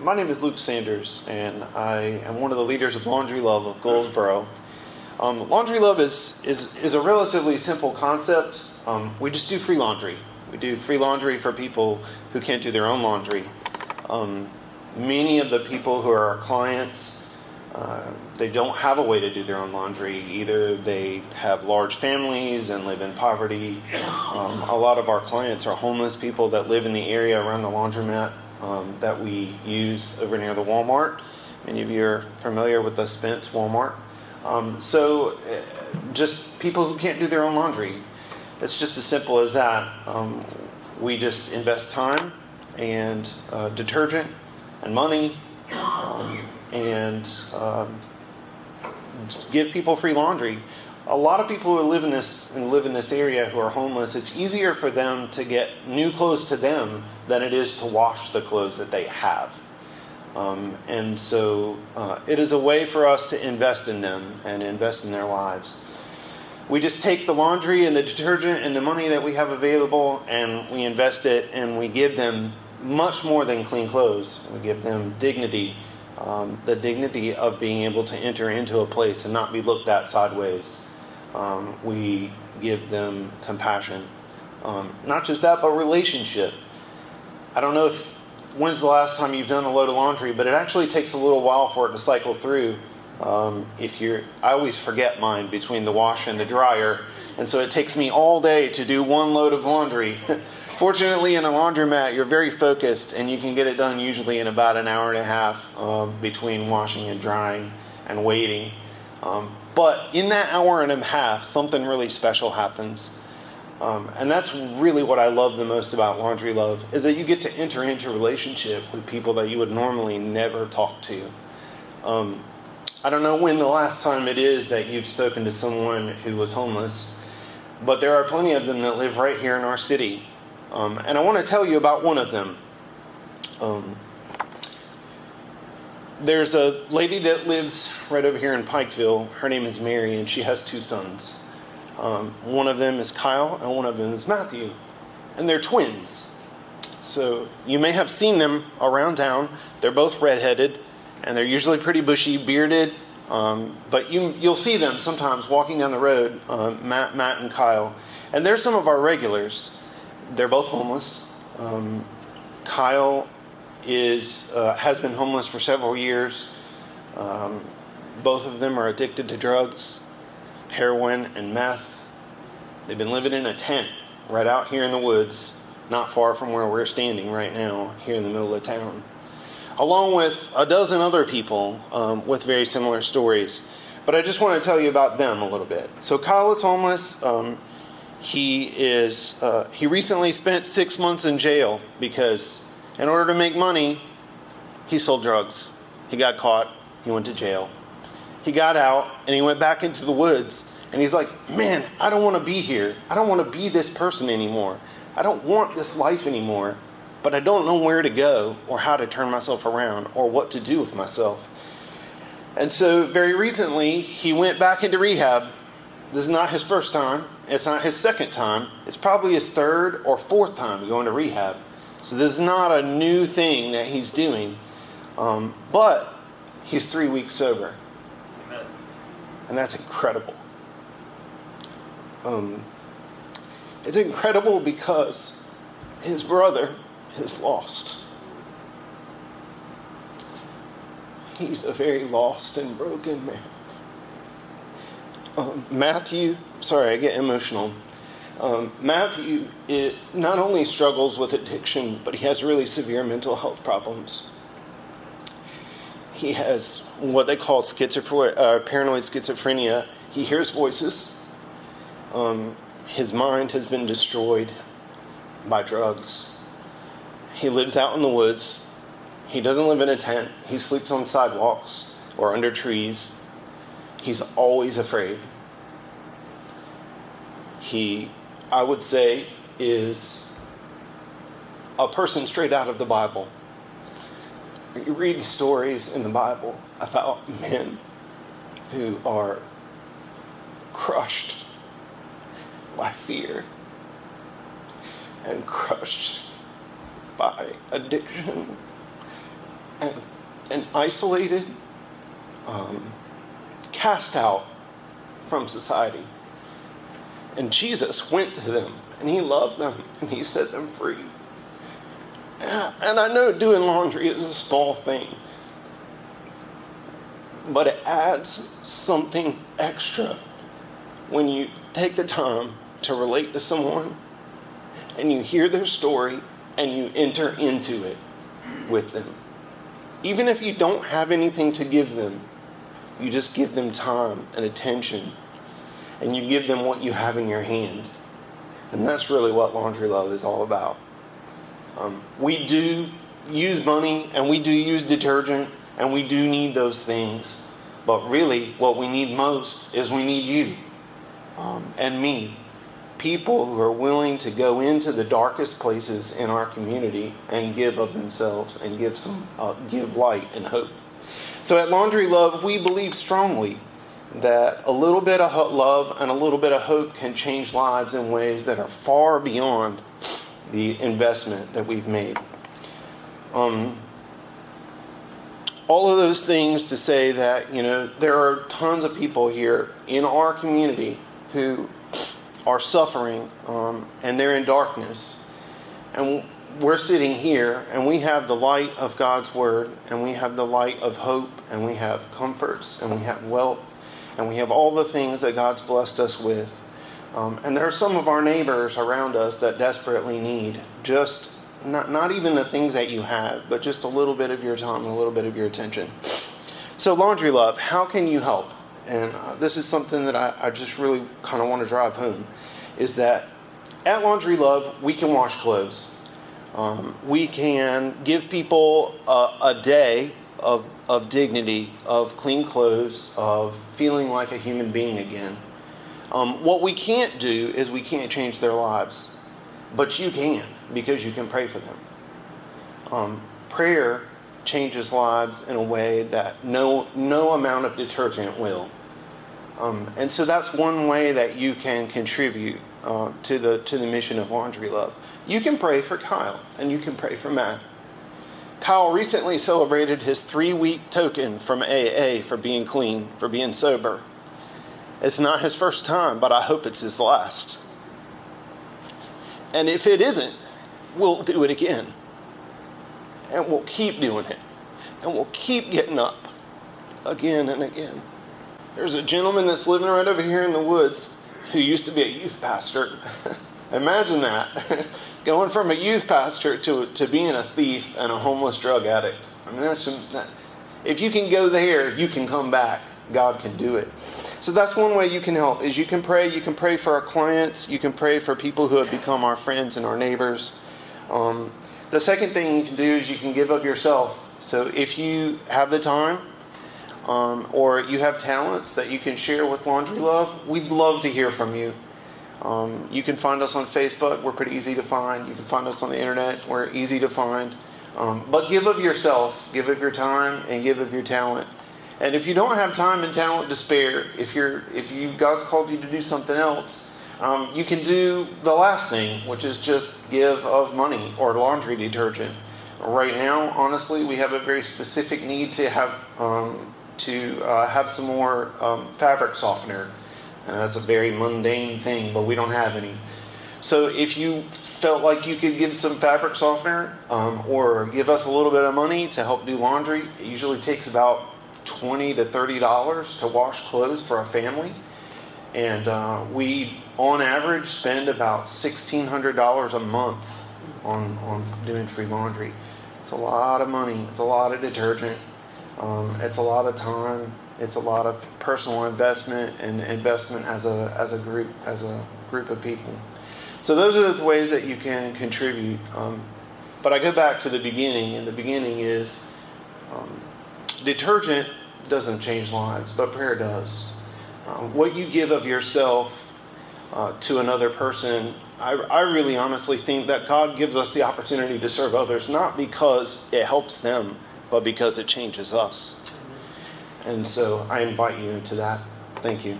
My name is Luke Sanders, and I am one of the leaders of Laundry Love of Goldsboro. Laundry Love is a relatively simple concept. We just do free laundry. We do free laundry for people who can't do their own laundry. Many of the people who are our clients, they don't have a way to do their own laundry. Either they have large families and live in poverty. A lot of our clients are homeless people that live in the area around the laundromat that we use over near the Walmart. Many of you are familiar with the Spence Walmart. So just people who can't do their own laundry. It's just as simple as that. We just invest time and detergent and money and give people free laundry. A lot of people who live in this area who are homeless, it's easier for them to get new clothes to them than it is to wash the clothes that they have. And so it is a way for us to invest in them and invest in their lives. We just take the laundry and the detergent and the money that we have available and we invest it and we give them much more than clean clothes. We give them dignity, the dignity of being able to enter into a place and not be looked at sideways. We give them compassion. Not just that, but relationship. I don't know when's the last time you've done a load of laundry, but it actually takes a little while for it to cycle through. I always forget mine between the wash and the dryer, and so it takes me all day to do one load of laundry. Fortunately, in a laundromat, you're very focused, and you can get it done usually in about an hour and a half between washing and drying and waiting. But in that hour and a half, something really special happens. And that's really what I love the most about Laundry Love, is that you get to enter into a relationship with people that you would normally never talk to. I don't know when the last time it is that you've spoken to someone who was homeless, but there are plenty of them that live right here in our city. And I want to tell you about one of them. There's a lady that lives right over here in Pikeville. Her name is Mary, and she has two sons. One of them is Kyle, and one of them is Matthew. And they're twins. So you may have seen them around town. They're both redheaded, and they're usually pretty bushy, bearded. But you'll see them sometimes walking down the road, Matt and Kyle. And they're some of our regulars. They're both homeless. Kyle has been homeless for several years. Both of them are addicted to drugs, heroin and meth. They've been living in a tent right out here in the woods, not far from where we're standing right now, here in the middle of town, along with a dozen other people with very similar stories. But I just want to tell you about them a little bit. So Kyle is homeless. He recently spent 6 months in jail because in order to make money, he sold drugs. He got caught. He went to jail. He got out and he went back into the woods. And he's like, man, I don't want to be here. I don't want to be this person anymore. I don't want this life anymore. But I don't know where to go or how to turn myself around or what to do with myself. And so very recently, he went back into rehab. This is not his first time. It's not his second time. It's probably his third or fourth time going to rehab. So this is not a new thing that he's doing. But he's 3 weeks sober. Amen. And that's incredible. It's incredible because his brother is lost. He's a very lost and broken man. Matthew, sorry, I get emotional. Matthew not only struggles with addiction, but he has really severe mental health problems. He has what they call paranoid schizophrenia. He hears voices. His mind has been destroyed by drugs. He lives out in the woods. He doesn't live in a tent. He sleeps on sidewalks or under trees. He's always afraid. He, I would say, is a person straight out of the Bible. You read stories in the Bible about men who are crushed by fear and crushed by addiction and isolated, cast out from society. And Jesus went to them, and he loved them, and he set them free. And I know doing laundry is a small thing, but it adds something extra when you take the time to relate to someone, and you hear their story, and you enter into it with them. Even if you don't have anything to give them, you just give them time and attention, and you give them what you have in your hand. And that's really what Laundry Love is all about. We do use money, and we do use detergent, and we do need those things. But really, what we need most is we need you and me. People who are willing to go into the darkest places in our community and give of themselves and give light and hope. So at Laundry Love, we believe strongly that a little bit of love and a little bit of hope can change lives in ways that are far beyond the investment that we've made. All of those things to say that, there are tons of people here in our community who are suffering, and they're in darkness. And we're sitting here, and we have the light of God's Word, and we have the light of hope, and we have comforts, and we have wealth, and we have all the things that God's blessed us with. And there are some of our neighbors around us that desperately need just not even the things that you have, but just a little bit of your time and a little bit of your attention. So Laundry Love, how can you help? And this is something that I just really kind of want to drive home, is that at Laundry Love, we can wash clothes. We can give people a day of dignity, of clean clothes, of feeling like a human being again. What we can't do is we can't change their lives. But you can, because you can pray for them. Prayer changes lives in a way that no amount of detergent will. And so that's one way that you can contribute to the mission of Laundry Love. You can pray for Kyle, and you can pray for Matt. Kyle recently celebrated his 3-week token from AA for being clean, for being sober. It's not his first time, but I hope it's his last. And if it isn't, we'll do it again. And we'll keep doing it. And we'll keep getting up again and again. There's a gentleman that's living right over here in the woods who used to be a youth pastor. Imagine that. Going from a youth pastor to being a thief and a homeless drug addict. I mean, if you can go there, you can come back. God can do it. So that's one way you can help, is you can pray. You can pray for our clients. You can pray for people who have become our friends and our neighbors. The second thing you can do is you can give of yourself. So if you have the time, or you have talents that you can share with Laundry Love, we'd love to hear from you. You can find us on Facebook. We're pretty easy to find. You can find us on the internet. We're easy to find. But give of yourself, give of your time, and give of your talent. And if you don't have time and talent to spare, if God's called you to do something else, you can do the last thing, which is just give of money or laundry detergent. Right now, honestly, we have a very specific need to have some more fabric softener. And that's a very mundane thing, but we don't have any. So if you felt like you could give some fabric softener, or give us a little bit of money to help do laundry, it usually takes about $20 to $30 to wash clothes for a family. And we, on average, spend about $1,600 a month on doing free laundry. It's a lot of money. It's a lot of detergent. It's a lot of time. It's a lot of personal investment and investment as a group of people. So those are the ways that you can contribute. But I go back to the beginning, and the beginning is detergent doesn't change lives, but prayer does. What you give of yourself to another person, I really honestly think that God gives us the opportunity to serve others, not because it helps them, but because it changes us. And so I invite you into that. Thank you.